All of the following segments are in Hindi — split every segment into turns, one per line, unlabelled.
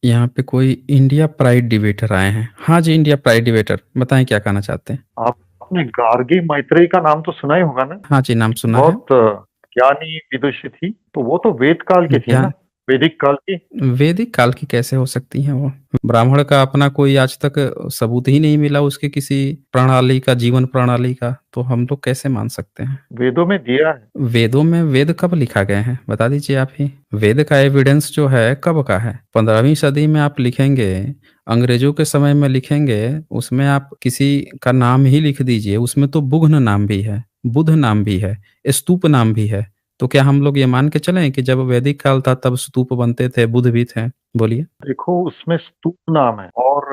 यहाँ पे कोई इंडिया प्राइड डिबेटर आए हैं। हाँ जी, इंडिया प्राइड डिबेटर, बताएं क्या कहना चाहते हैं।
आपने गार्गी मैत्रेयी का नाम तो सुना ही होगा ना?
हाँ जी, नाम सुना है।
बहुत ज्ञानी विदुषी थी, तो वो तो वेद काल की थी
ज्ञान
ना, वैदिक काल की।
वैदिक काल की कैसे हो सकती हैं वो? ब्राह्मण का अपना कोई आज तक सबूत ही नहीं मिला उसके किसी प्रणाली का, जीवन प्रणाली का, तो हम लोग कैसे मान सकते हैं?
वेदों में दिया है।
वेदों में वेद कब लिखा गए हैं, बता दीजिए आप ही। वेद का एविडेंस जो है कब का है? 15वीं सदी में आप लिखेंगे, अंग्रेजों के समय में लिखेंगे, उसमें आप किसी का नाम ही लिख दीजिए, उसमें तो बुघ्न नाम भी है, बुध नाम भी है, स्तूप नाम भी है। तो क्या हम लोग ये मान के चलें कि जब वैदिक काल था तब स्तूप बनते थे, बुध भी थे? बोलिए।
देखो, उसमें स्तूप नाम है, और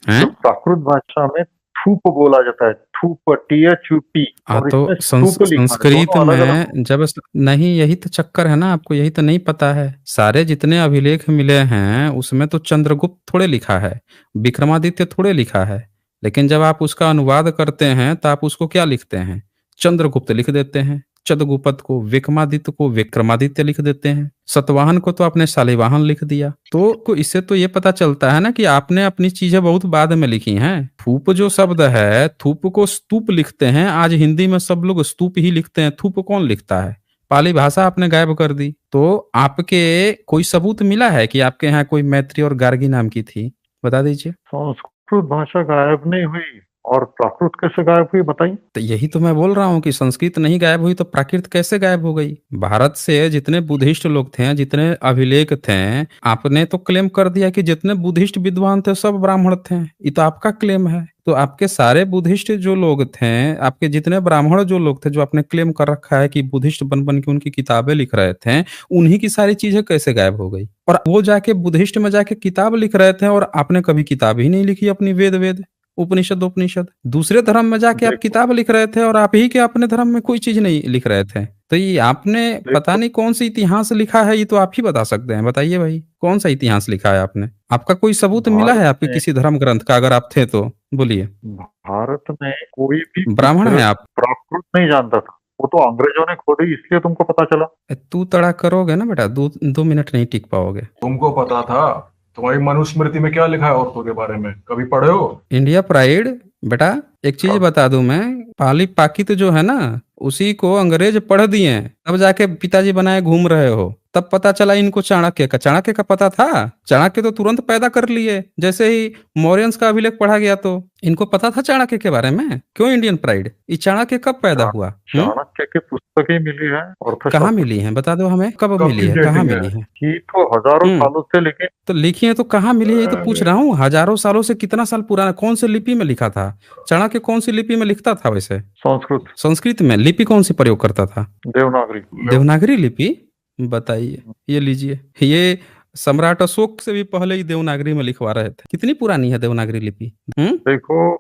जो
हैं?
प्राकृत भाषा में थूप बोला जाता है, थूप, टीएचयूपी,
हाँ,
और इसमें
तो
स्तूप लिखा है,
संस्कृत
दोनों अलग अलग हो।
में जब नहीं, यही तो चक्कर है ना, आपको यही तो नहीं पता है। सारे जितने अभिलेख मिले हैं उसमें तो चंद्रगुप्त थोड़े लिखा है, विक्रमादित्य थोड़े लिखा है। लेकिन जब आप उसका अनुवाद करते हैं तो आप उसको क्या लिखते हैं? चंद्रगुप्त लिख देते हैं, चंद्रगुप्त को, विक्रमादित्य को विक्रमादित्य लिख देते हैं, सतवाहन को तो आपने शालिवाहन लिख दिया। तो इससे तो ये पता चलता है ना कि आपने अपनी चीजें बहुत बाद में लिखी हैं। थूप जो शब्द है, थूप को स्तूप लिखते हैं, आज हिंदी में सब लोग स्तूप ही लिखते हैं, थूप कौन लिखता है? पाली भाषा आपने गायब कर दी। तो आपके कोई सबूत मिला है कि आपके यहाँ कोई मैत्री और गार्गी नाम की थी? बता दीजिए।
संस्कृत भाषा गायब नहीं हुई, और प्राकृत कैसे गायब हुई बताइए।
तो यही तो मैं बोल रहा हूँ कि संस्कृत नहीं गायब हुई तो प्राकृत कैसे गायब हो गई? भारत से जितने बुद्धिस्ट लोग थे, जितने अभिलेख थे, आपने तो क्लेम कर दिया कि जितने बुद्धिस्ट विद्वान थे सब ब्राह्मण थे। ये तो आपका क्लेम है। तो आपके सारे बुद्धिस्ट जो लोग थे, आपके जितने ब्राह्मण जो लोग थे, जो आपने क्लेम कर रखा है कि बुद्धिस्ट बन बन के उनकी किताबें लिख रहे थे, उन्हीं की सारी चीजें कैसे गायब हो गई? और वो जाके बुद्धिस्ट में जाके किताब लिख रहे थे और आपने कभी किताब ही नहीं लिखी अपनी, वेद वेद उपनिषद उपनिषद। दूसरे धर्म में जाके आप
देखो
किताब लिख रहे थे और आप ही के अपने धर्म में कोई चीज नहीं लिख रहे थे। तो ये आपने पता
देखो
नहीं कौन सी इतिहास लिखा है, ये तो आप ही बता सकते हैं। बताइए भाई, कौन सा इतिहास लिखा है आपने? आपका कोई सबूत मिला है
भारत
आपके
में
किसी धर्म ग्रंथ का? अगर आप थे तो बोलिए।
भारत में कोई भी
ब्राह्मण
बुद्ध
है आप?
प्राकृत नहीं जानता था, वो तो अंग्रेजों ने खोदी, इसलिए तुमको पता चला।
तू तड़ा करोगे ना बेटा, 2 मिनट नहीं टिक पाओगे।
तुमको पता था? तुम्हारी मनुस्मृति में क्या लिखा है औरतों के बारे में, कभी पढ़े हो?
इंडिया प्राइड, बेटा एक चीज बता दूं मैं, पाली पाकित जो है ना, उसी को अंग्रेज पढ़ दिए, तब जाके पिताजी बनाए घूम रहे हो। तब पता चला इनको चाणक्य का पता था। चाणक्य तो तुरंत पैदा कर लिए जैसे ही मौर्यंस का अभिलेख पढ़ा गया। तो इनको पता था चाणक्य के बारे में? क्यों इंडियन प्राइड? ये चाणक्य कब पैदा
चा-
हुआ?
चाणक्य की पुस्तकें मिली है,
कहाँ
अर्थशास्त्र
मिली है, बता दो हमें, कब
कब
मिली
की
है, कहाँ
डेटिंग है?
मिली है?
की, तो हजारों
हम्म
सालों से, लेकिन
तो लिखी है तो कहाँ मिली है, ये तो पूछ
अरे,
रहा हूँ। हजारों सालों से कितना साल पुराना, कौन से लिपि में लिखा था? चाणक्य कौन सी लिपि में लिखता था वैसे?
संस्कृत,
संस्कृत में लिपि कौन सी प्रयोग करता था?
देवनागरी।
देवनागरी लिपि। बताइए, ये लीजिए, ये सम्राट अशोक से भी पहले ही देवनागरी में लिखवा रहे थे। कितनी पुरानी है देवनागरी लिपि?
देखो,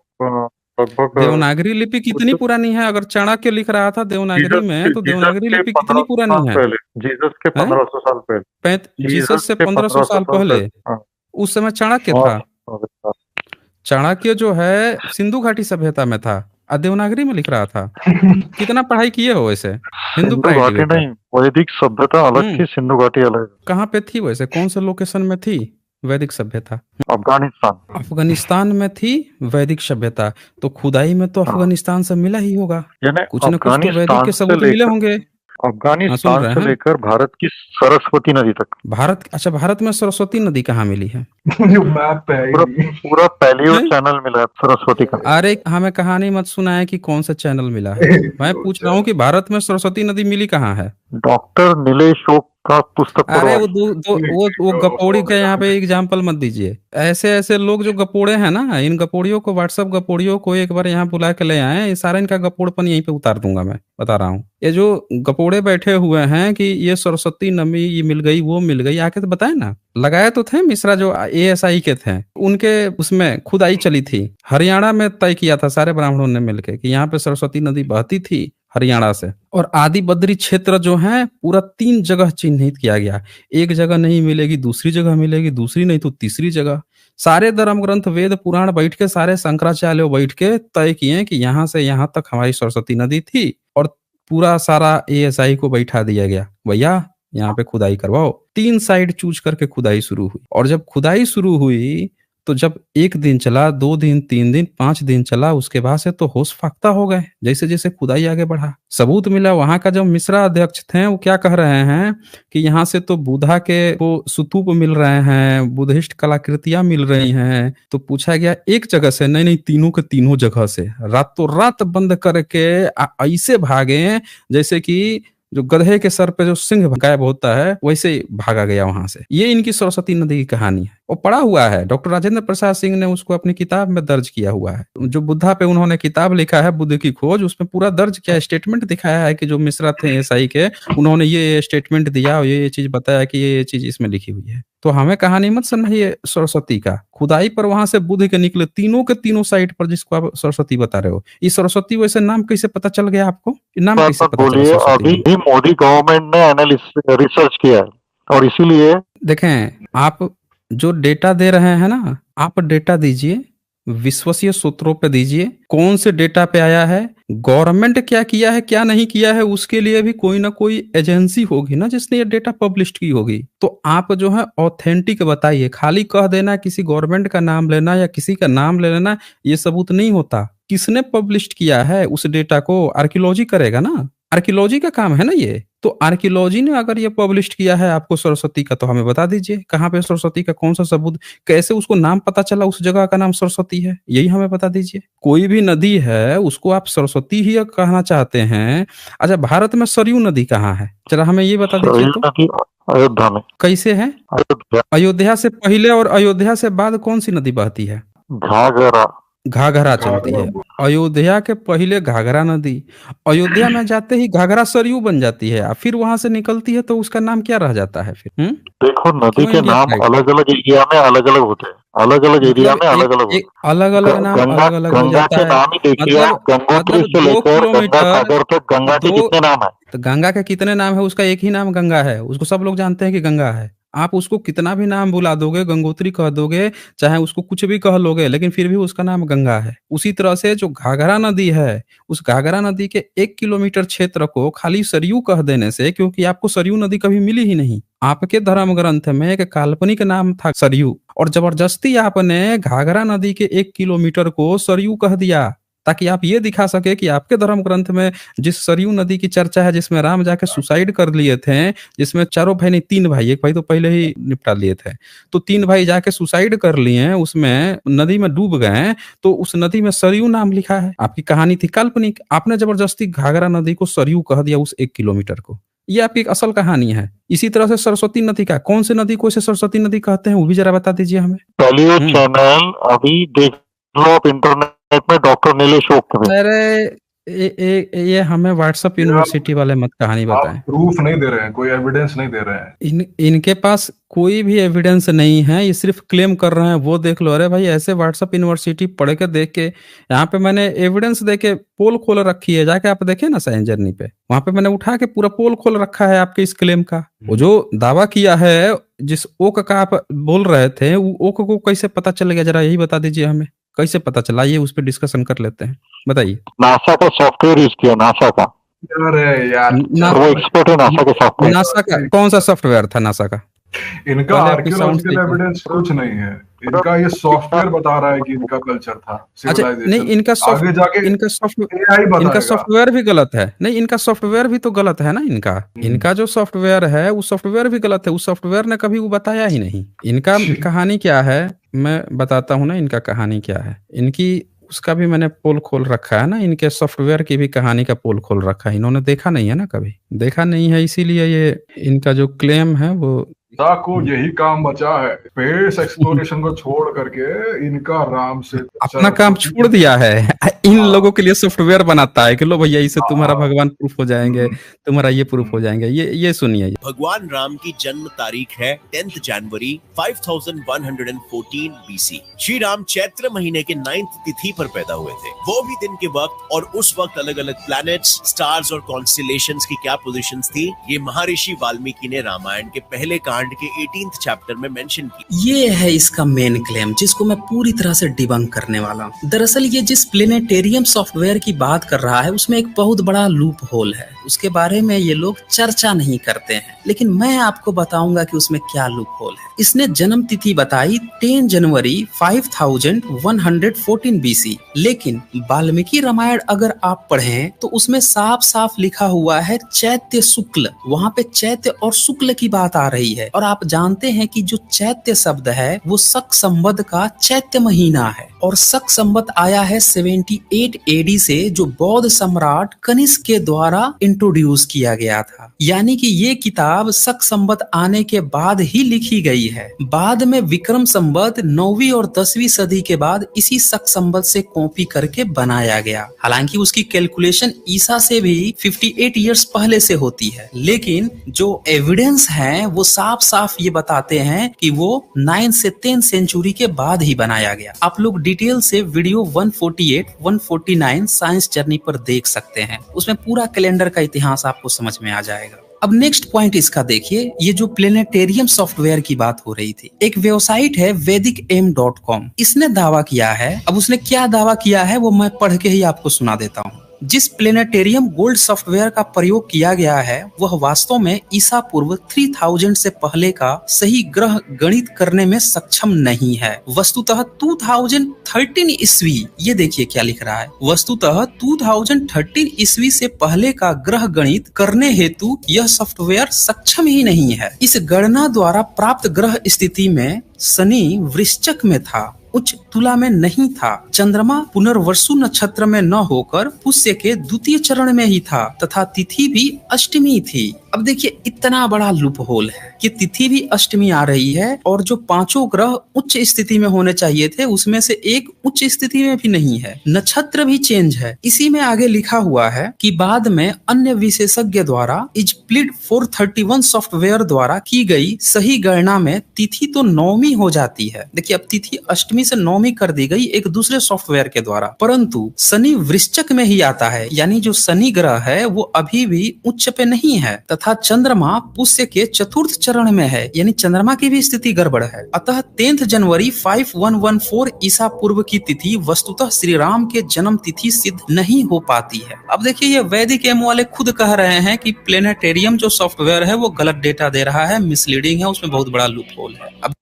लगभग
देवनागरी लिपि कितनी
कुछ
पुरानी है? अगर चाणक्य लिख रहा था देवनागरी में, तो
जीसस
देवनागरी
के
लिपि कितनी
1500
पुरानी
साल
है?
पहले, जीसस के
हैं?
1500 साल पहले,
जीसस
जीसस
से
के
1500
1500
साल
साल
पहले
पहले। हाँ,
उस समय चाणक्य
हाँ,
था। चाणक्य जो है सिंधु घाटी सभ्यता में था और देवनागरी में लिख रहा था। कितना पढ़ाई किए हो वैसे? हिंदू
सिंधु
प्राइड
घाटी
डिबेटर।
नहीं, वैदिक सभ्यता अलग
हम्म
थी, सिंधु घाटी अलग।
कहाँ पे थी वैसे, कौन से लोकेशन में थी वैदिक सभ्यता?
अफगानिस्तान।
अफगानिस्तान में थी वैदिक सभ्यता। तो खुदाई में तो
हाँ,
अफगानिस्तान से मिला ही होगा,
यानी
कुछ न कुछ तो वैदिक के सबूत मिले होंगे। हाँ, सुन
अफगानिस्तान
रहे
से
हैं।
लेकर भारत की सरस्वती नदी तक,
भारत, अच्छा, भारत में सरस्वती नदी कहाँ मिली है?
जो मैप पे है ही
पूरा
नहीं।
पूरा पैलियो
हैं?
चैनल मिला है सरस्वती का।
अरे हमें कहानी मत सुनाए कि कौन सा चैनल मिला है। मैं पूछ रहा हूँ कि भारत में सरस्वती नदी मिली कहाँ है?
डॉक्टर नीलेश ओक का पुस्तक
अरे
पढ़ो
वो
आप।
दो, दो, वो गपोड़ी के यहाँ पे एग्जाम्पल मत दीजिए। ऐसे ऐसे लोग जो गपोड़े हैं ना, इन गपोड़ियों को, व्हाट्सएप गपोड़ियों को एक बार यहाँ बुला के ले आए, ये सारा इनका गपोड़पन यहीं पे उतार दूंगा मैं, बता रहा हूँ। ये जो गपोड़े बैठे हुए हैं कि ये सरस्वती नमी ये मिल गई, वो मिल गई, आके तो बताए ना। लगाए तो थे मिश्रा जो एएसआई के थे, उनके उसमें खुदाई चली थी, हरियाणा में तय किया था सारे ब्राह्मणों ने मिलकर कि यहाँ पे सरस्वती नदी बहती थी हरियाणा से। और आदि बद्री क्षेत्र जो है पूरा 3 जगह चिन्हित किया गया। एक जगह नहीं मिलेगी, दूसरी जगह मिलेगी, दूसरी नहीं तो तीसरी जगह। सारे धर्म ग्रंथ वेद पुराण बैठ के, सारे शंकराचार्य बैठ के तय किए कि यहाँ से यहाँ तक हमारी सरस्वती नदी थी। और पूरा सारा एएसआई को बैठा दिया गया, भैया यहाँ पे खुदाई करवाओ। 3 साइड चूज करके खुदाई शुरू हुई, और जब खुदाई शुरू हुई तो जब 1 दिन चला, 2 दिन, 3 दिन, 5 दिन चला, उसके बाद से तो होश फाख्ता हो गए जैसे जैसे खुदाई आगे बढ़ा। सबूत मिला, वहां का जो मिश्रा अध्यक्ष थे वो क्या कह रहे हैं कि यहाँ से तो बुद्धा के वो स्तूप मिल रहे हैं, बुद्धिस्ट कलाकृतियां मिल रही हैं। तो पूछा गया एक जगह से, नहीं नहीं, तीनों के तीनों जगह से रातों रात बंद करके ऐसे भागे जैसे कि जो गधे के सर पे जो सिंह गायब होता है वैसे ही भागा गया वहां से। ये इनकी सरस्वती नदी की कहानी है, वो पढ़ा हुआ है। डॉक्टर राजेंद्र प्रसाद सिंह ने उसको अपनी किताब में दर्ज किया हुआ है। जो बुद्धा पे उन्होंने किताब लिखा है, बुद्ध की खोज, उसमें पूरा दर्ज किया, स्टेटमेंट दिखाया है कि जो मिश्रा थे ईसाई के, उन्होंने ये स्टेटमेंट दिया और ये चीज बताया कि ये चीज इसमें लिखी हुई है। तो हमें कहानी मत समझिए सरस्वती का। खुदाई पर वहां से बुद्ध के निकले तीनों के तीनों साइड पर, जिसको आप सरस्वती बता रहे हो। ये सरस्वती वैसे नाम कैसे पता चल गया आपको? नाम कैसे पता चला
बोलिए,
सरस्वती?
अभी भी मोदी गवर्नमेंट ने एनालिसिस रिसर्च किया है, और इसीलिए
देखें, आप जो डेटा दे रहे हैं ना, आप डेटा दीजिए, विश्वसनीय सूत्रों पे दीजिए। कौन से डेटा पे आया है, गवर्नमेंट क्या किया है क्या नहीं किया है, उसके लिए भी कोई ना कोई एजेंसी होगी ना जिसने ये डेटा पब्लिश की होगी। तो आप जो है ऑथेंटिक बताइए। खाली कह देना, किसी गवर्नमेंट का नाम लेना या किसी का नाम ले लेना, ये सबूत नहीं होता। किसने पब्लिश किया है उस डेटा को, आर्कियोलॉजी करेगा ना, आर्कियोलॉजी का काम है ना ये। तो आर्कियोलॉजी ने अगर ये पब्लिश किया है आपको सरस्वती का, तो हमें बता दीजिए कहाँ पे सरस्वती का, कौन सा सबूत, कैसे उसको नाम पता चला, उस जगह का नाम सरस्वती है, यही हमें बता दीजिए। कोई भी नदी है उसको आप सरस्वती ही कहना चाहते हैं। अच्छा, भारत में सरयू नदी कहाँ है, जरा हमें ये बता दीजिए तो।
नदी अयोध्या में।
कैसे है? अयोध्या से पहले और अयोध्या से बाद कौन सी नदी बहती है?
घाघरा।
घाघरा चलती है। अयोध्या के पहले घाघरा नदी, अयोध्या में जाते ही घाघरा सरयू बन जाती है, फिर वहां से निकलती है तो उसका नाम क्या रह जाता है फिर?
देखो, नदी
क्यों
के
इंडिया
नाम
साइड?
अलग अलग एरिया में अलग अलग होते हैं, अलग अलग एरिया
मतलब
में अलग अलग होते
एक अलग अलग नाम
गंगा,
अलग अलग हो
गंगा
जाता
के
है।
नाम ही देखिए
मतलब
आप, गंगोत्री
मतलब
से
2
लेकर गंगा
किलोमीटर,
सागर तक गंगा के
2
कितने नाम है?
तो गंगा के कितने नाम है? उसका एक ही नाम गंगा है, उसको सब लोग जानते हैं कि गंगा है। आप उसको कितना भी नाम बुला दोगे, गंगोत्री कह दोगे, चाहे उसको कुछ भी कह लोगे, लेकिन फिर भी उसका नाम गंगा है। उसी तरह से जो घाघरा नदी है, उस घाघरा नदी के 1 किलोमीटर क्षेत्र को खाली सरयू कह देने से, क्योंकि आपको सरयू नदी कभी मिली ही नहीं, आपके धर्म ग्रंथ में एक काल्पनिक नाम था सरयू, और जबरदस्ती आपने घाघरा नदी के 1 किलोमीटर को सरयू कह दिया, ताकि आप ये दिखा सके कि आपके धर्म ग्रंथ में जिस सरयू नदी की चर्चा है, जिसमें राम जाके सुसाइड कर लिए थे, जिसमें चारों भाई नहीं 3 भाई, एक भाई तो पहले ही निपटा लिए थे, तो 3 भाई जाके सुसाइड कर लिए, उसमें नदी में डूब गए, तो उस नदी में सरयू नाम लिखा है। आपकी कहानी थी काल्पनिक, आपने जबरदस्ती घाघरा नदी को सरयू कह दिया उस 1 किलोमीटर को। ये आपकी असल कहानी है। इसी तरह से सरस्वती नदी का, कौन सी नदी को इसे सरस्वती नदी कहते हैं, वो भी जरा बता दीजिए हमें।
टॉलीवुड चैनल अभी देख लो आप इंटरनेट में, डॉक्टर नीलेश ओक।
अरे ये हमें व्हाट्सएप यूनिवर्सिटी वाले मत कहानी बताएं।
प्रूफ नहीं दे रहे हैं, कोई एविडेंस नहीं दे रहे हैं।
इनके पास कोई भी एविडेंस नहीं है, ये सिर्फ क्लेम कर रहे हैं। वो देख लो, अरे भाई ऐसे व्हाट्सएप यूनिवर्सिटी पढ़ के देख के, यहाँ पे मैंने एविडेंस दे के पोल खोल रखी है, जाके आप देखे ना साइंस जर्नी पे, वहां पे मैंने उठा के पूरा पोल खोल रखा है आपके इस क्लेम का। वो जो दावा किया है, जिस ओक का आप बोल रहे थे, वो ओक को कैसे पता चल गया, जरा यही बता दीजिए हमें, कैसे पता चला? ये उस पर डिस्कशन कर लेते हैं, बताइए।
नासा का सॉफ्टवेयर यूज किया, नासा का।
अरे यार,
वो एक्सपर्ट है नासा के सॉफ्टवेयर।
नासा का कौन सा सॉफ्टवेयर था नासा का?
इनका आर्कियोलॉजिकल एविडेंस कुछ नहीं है, इनका ये सॉफ्टवेयर बता रहा है कि इनका कल्चर था,
अच्छा नहीं, इनका
आगे जाके
इनका सॉफ्टवेयर भी गलत है। नहीं, इनका सॉफ्टवेयर भी तो गलत है ना। इनका जो सॉफ्टवेयर है वो सॉफ्टवेयर भी गलत है। उस सॉफ्टवेयर ने कभी वो बताया ही नहीं। इनका कहानी क्या है मैं बताता हूँ ना, इनका कहानी क्या है। इनकी उसका भी मैंने पोल खोल रखा है ना, इनके सॉफ्टवेयर की भी कहानी का पोल खोल रखा है। इन्होंने देखा नहीं है ना, कभी देखा नहीं है, इसीलिए ये इनका जो क्लेम है वो
को यही काम बचा है, स्पेस एक्सप्लोरेशन को छोड़ करके इनका राम से
अपना काम छोड़ दिया है। इन लोगों के लिए सॉफ्टवेयर बनाता है कि लो भैया इससे तुम्हारा भगवान प्रूफ हो जाएंगे, तुम्हारा ये प्रूफ हो जाएंगे। ये सुनिए,
भगवान राम की जन्म तारीख है 10 जनवरी 5114 बीसी। श्री राम चैत्र महीने के 9th तिथि पर पैदा हुए थे। वो भी दिन के वक्त, और उस वक्त अलग अलग प्लैनेट्स, स्टार्स और कॉन्स्टेलेशंस की क्या पोजीशंस थी, ये महर्षि वाल्मीकि ने रामायण के पहले कांड कांड के 18th चैप्टर में मेंशन की।
ये है इसका मेन क्लेम, जिसको मैं पूरी तरह से डिबंक करने वाला हूँ। दरअसल ये जिस प्लेनेटेरियम सॉफ्टवेयर की बात कर रहा है उसमें एक बहुत बड़ा लूप होल है, उसके बारे में ये लोग चर्चा नहीं करते हैं, लेकिन मैं आपको बताऊंगा कि उसमें क्या लूप होल है। इसने जन्म तिथि बताई 10 जनवरी 5114 BC, लेकिन वाल्मीकि रामायण अगर आप पढ़ें तो उसमें साफ साफ लिखा हुआ है चैत्य शुक्ल। वहां पे चैत्य और शुक्ल की बात आ रही है, और आप जानते हैं कि जो चैत्य शब्द है वो शक संवत का चैत्य महीना है, और शक संवत आया है 78 AD से, जो बौद्ध सम्राट कनिष्क के द्वारा इंट्रोड्यूस किया गया था। यानी कि ये किताब शक संवत आने के बाद ही लिखी गई है। बाद में विक्रम संवत 9वीं और 10वीं सदी के बाद इसी शक संवत से कॉपी करके बनाया गया। हालांकि उसकी कैलकुलेशन ईसा से भी 58 ईयर्स पहले से होती है, लेकिन जो एविडेंस है वो साफ साफ ये बताते हैं कि वो 9 से 10 सेंचुरी के बाद ही बनाया गया। आप लोग डिटेल से वीडियो 148, 149 साइंस जर्नी पर देख सकते हैं, उसमें पूरा कैलेंडर का इतिहास आपको समझ में आ जाएगा। अब नेक्स्ट पॉइंट इसका देखिए, ये जो प्लेनेटेरियम सॉफ्टवेयर की बात हो रही थी, एक वेबसाइट है vedicm.com, इसने दावा किया है। अब उसने क्या दावा किया है वो मैं पढ़ के ही आपको सुना देता हूँ। जिस प्लेनेटेरियम गोल्ड सॉफ्टवेयर का प्रयोग किया गया है वह वास्तव में ईसा पूर्व 3000 से पहले का सही ग्रह गणित करने में सक्षम नहीं है। वस्तुतः 2013 ईस्वी, ये देखिए क्या लिख रहा है, वस्तुतः 2013 ईस्वी से पहले का ग्रह गणित करने हेतु यह सॉफ्टवेयर सक्षम ही नहीं है। इस गणना द्वारा प्राप्त ग्रह स्थिति में शनि वृश्चिक में था, उच्च तुला में नहीं था, चंद्रमा पुनर्वसु नक्षत्र में न होकर पुष्य के द्वितीय चरण में ही था, तथा तिथि भी अष्टमी थी। अब देखिए इतना बड़ा लूप होल है कि तिथि भी अष्टमी आ रही है, और जो पांचों ग्रह उच्च स्थिति में होने चाहिए थे उसमें से एक उच्च स्थिति में भी नहीं है, नक्षत्र भी चेंज है। इसी में आगे लिखा हुआ है कि बाद में अन्य विशेषज्ञ द्वारा इजप्लिड 431 सॉफ्टवेयर द्वारा की गई सही गणना में तिथि तो 9वीं हो जाती है। देखिए अब तिथि अष्टमी से 9वीं कर दी गई एक दूसरे सॉफ्टवेयर के द्वारा, परंतु शनि वृश्चिक में ही आता है, यानी जो शनि ग्रह है वो अभी भी उच्च पे नहीं है, तथा चंद्रमा पुष्य के चतुर्थ चरण में है, यानी चंद्रमा की भी स्थिति गड़बड़ है। अतः 10 जनवरी 5114 ईसा पूर्व की तिथि वस्तुतः श्री राम के जन्म तिथि सिद्ध नहीं हो पाती है। अब देखिए ये वैदिक एम वाले खुद कह रहे हैं कि प्लेनेटेरियम जो सॉफ्टवेयर है वो गलत डेटा दे रहा है, मिसलीडिंग है, उसमें बहुत बड़ा लूप होल है। अब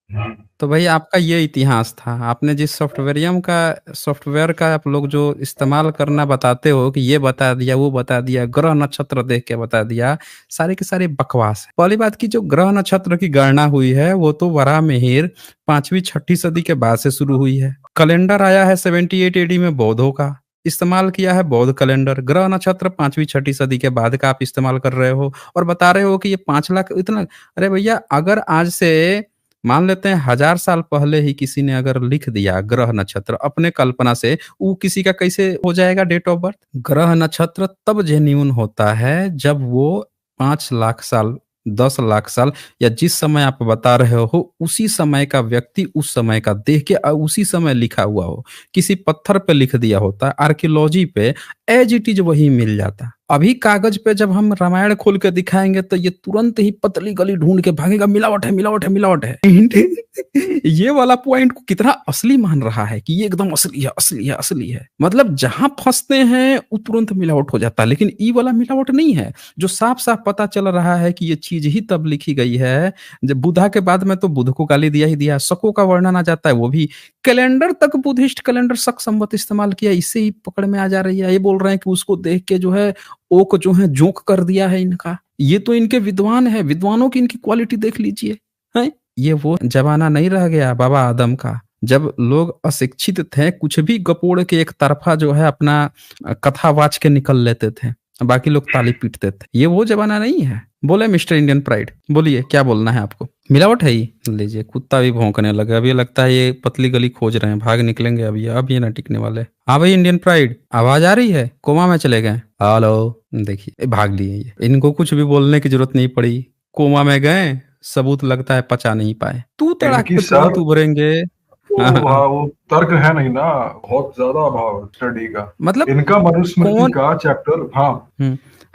तो भाई आपका ये इतिहास था, आपने जिस सॉफ्टवेयर का आप लोग जो इस्तेमाल करना बताते हो कि ये बता दिया वो बता दिया, ग्रह नक्षत्र देख के बता दिया, सारे के सारे बकवास है। पहली बात की जो ग्रह नक्षत्र की गणना हुई है वो तो वराह मिहिर 5वीं-6वीं सदी के बाद से शुरू हुई है। कैलेंडर आया है 78 AD में बौद्धों का, इस्तेमाल किया है बौद्ध कैलेंडर। ग्रह नक्षत्र 5वीं-6वीं सदी के बाद का आप इस्तेमाल कर रहे हो और बता रहे हो कि ये 5 लाख इतना। अरे भैया अगर आज से मान लेते हैं 1000 साल पहले ही किसी ने अगर लिख दिया ग्रह नक्षत्र अपने कल्पना से, वो किसी का कैसे हो जाएगा डेट ऑफ बर्थ? ग्रह नक्षत्र तब जेन्युइन होता है जब वो 5 लाख साल 10 लाख साल या जिस समय आप बता रहे हो उसी समय का व्यक्ति उस समय का देख के उसी समय लिखा हुआ हो। किसी पत्थर पे लिख दिया होता, आर्कियोलॉजी पे एज इट इज वही मिल जाता। अभी कागज पे जब हम रामायण खोल के दिखाएंगे तो ये तुरंत ही पतली गली ढूंढ के भागेगा, मिलावट है मिलावट है मिलावट है। ये वाला पॉइंट को कितना असली मान रहा है कि ये एकदम असली है असली है असली है। मतलब जहां फंसते हैं वो तुरंत मिलावट हो जाता है, लेकिन ई वाला मिलावट नहीं है, जो साफ साफ पता चल रहा है कि ये चीज ही तब लिखी गई है जब बुद्धा के बाद में तो बुद्ध को गाली दिया ही दिया, शकों का वर्णन आ जाता है, वो भी कैलेंडर तक बुद्धिस्ट कैलेंडर शक संवत इस्तेमाल किया, इससे ही पकड़ में आ जा रही है। ये बोल रहे हैं कि उसको देख के जो है ओक जो है जोक कर दिया है इनका। ये तो इनके विद्वान है, विद्वानों की इनकी क्वालिटी देख लीजिए है। ये वो जमाना नहीं रह गया बाबा आदम का जब लोग अशिक्षित थे, कुछ भी गपोड़ के एक तरफा जो है अपना कथा वाच के निकल लेते थे, बाकी लोग ताली पीटते थे। ये वो जमाना नहीं है। बोले मिस्टर इंडियन प्राइड, बोलिए क्या बोलना है आपको? मिलावट है ही। लीजिए कुत्ता भी भौंकने लगा, अभी लगता है ये पतली गली खोज रहे हैं, भाग निकलेंगे अब ये ना टिकने वाले। हाँ भाई इंडियन प्राइड आवाज आ रही है? कोमा में चले गए? हेलो, देखिए भाग लिए ये, इनको कुछ भी बोलने की जरूरत नहीं पड़ी, कोमा में गए, सबूत लगता है पचा नहीं पाए। तू तड़ाक तू उभरेंगे।
वो तर्क है नहीं ना, बहुत ज्यादा अभाव स्टडी का। मतलब इनका मनुस्मृति का चैप्टर, हाँ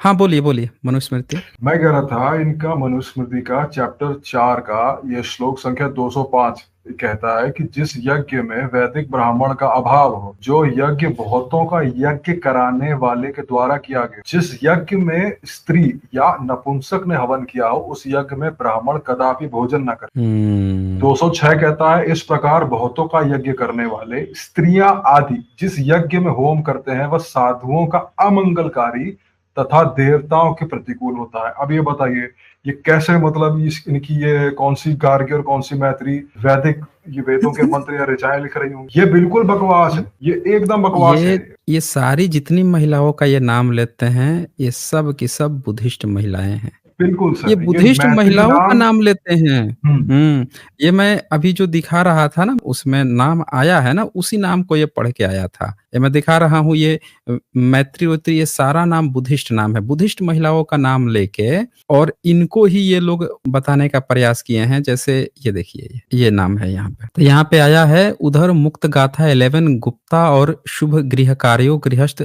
हाँ बोलिए बोलिए मनुस्मृति।
मैं कह रहा था इनका मनुस्मृति का चैप्टर 4 का ये श्लोक संख्या 205 कहता है कि जिस यज्ञ में वैदिक ब्राह्मण का अभाव हो, जो यज्ञ बहुतों का यज्ञ कराने वाले के द्वारा किया गया, जिस यज्ञ में स्त्री या नपुंसक ने हवन किया हो, उस यज्ञ में ब्राह्मण कदापि भोजन न करे। 206 कहता है इस प्रकार बहुतों का यज्ञ करने वाले स्त्रियां आदि जिस यज्ञ में होम करते हैं वह साधुओं का अमंगलकारी तथा देवताओं के प्रतिकूल होता है। अब ये बताइए ये कैसे, मतलब इनकी ये कौन सी गार्गी और कौन सी मैत्री वैदिक ये वेदों के मंत्र या ऋचाएं लिख रही हूँ? ये बिल्कुल बकवास है, ये एकदम बकवास है।
ये सारी जितनी महिलाओं का ये नाम लेते हैं ये सब की सब बुद्धिस्ट महिलाएं हैं।
बिल्कुल सर,
ये बुद्धिस्ट महिलाओं का नाम लेते हैं। ये मैं अभी जो दिखा रहा था ना उसमें नाम आया है ना, उसी नाम को ये पढ़ के आया था। ये मैं दिखा रहा हूँ, ये मैत्री वैत्री ये सारा नाम बुद्धिस्ट नाम है। बुद्धिस्ट महिलाओं का नाम लेके और इनको ही ये लोग बताने का प्रयास किए हैं। जैसे ये देखिए ये नाम है यहाँ पे, तो यहाँ पे आया है उधर मुक्त गाथा 11 गुप्ता और शुभ गृह कार्यों गृहस्थ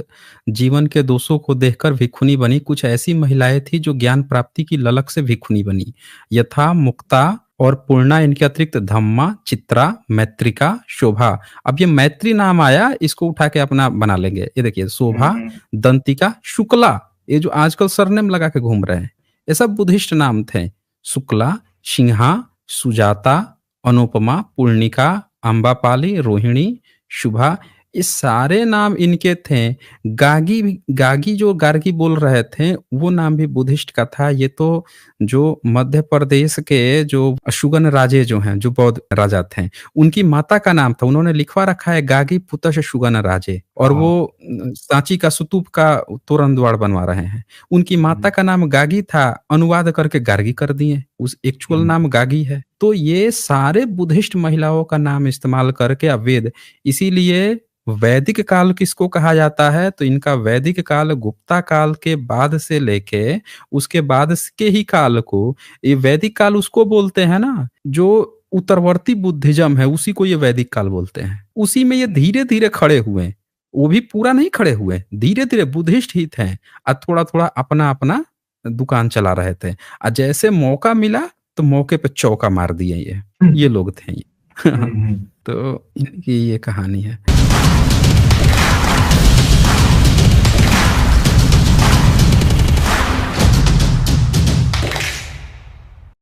जीवन के दोषों को देखकर भिक्षुनी बनी। कुछ ऐसी महिलाएं थी जो ज्ञान प्राप्ति की ललक से भिक्षुनी बनी, यथा मुक्ता और पूर्णा, इनके अतिरिक्त धम्मा, चित्रा, मैत्रिका, शोभा। अब ये मैत्री नाम आया, इसको उठा के अपना बना लेंगे। ये देखिए शोभा, दंतिका, शुक्ला, ये जो आजकल सरनेम लगा के घूम रहे हैं ये सब बुद्धिस्ट नाम थे। शुक्ला, सिंहा, सुजाता, अनुपमा, पूर्णिका, अम्बापाली, रोहिणी, शुभा, ये सारे नाम इनके थे। गागी जो गार्गी बोल रहे थे वो नाम भी बुद्धिस्ट का था। ये तो जो मध्य प्रदेश के जो अशुगन राजे जो हैं, जो बौद्ध राजा थे, उनकी माता का नाम था। उन्होंने लिखवा रखा है गागी पुतश शुगन राजे, और वो सांची का स्तूप का तोरण द्वार बनवा रहे हैं। उनकी माता का नाम गागी था, अनुवाद करके गार्गी कर दिए, उस एक्चुअल नाम गागी है। तो ये सारे बुद्धिस्ट महिलाओं का नाम इस्तेमाल करके वेद, इसीलिए वैदिक काल किसको कहा जाता है, तो इनका वैदिक काल गुप्ता काल के बाद से लेके उसके बाद के ही काल को, ये वैदिक काल उसको बोलते हैं ना जो उत्तरवर्ती बुद्धिज्म है, उसी को ये वैदिक काल बोलते हैं। उसी में ये धीरे धीरे खड़े हुए, वो भी पूरा नहीं खड़े हुए, धीरे धीरे बुद्धिस्ट ही थे और थोड़ा थोड़ा अपना अपना दुकान चला रहे थे। और जैसे मौका मिला तो मौके पे चौका मार दिए ये लोग थे। तो इनकी ये कहानी है।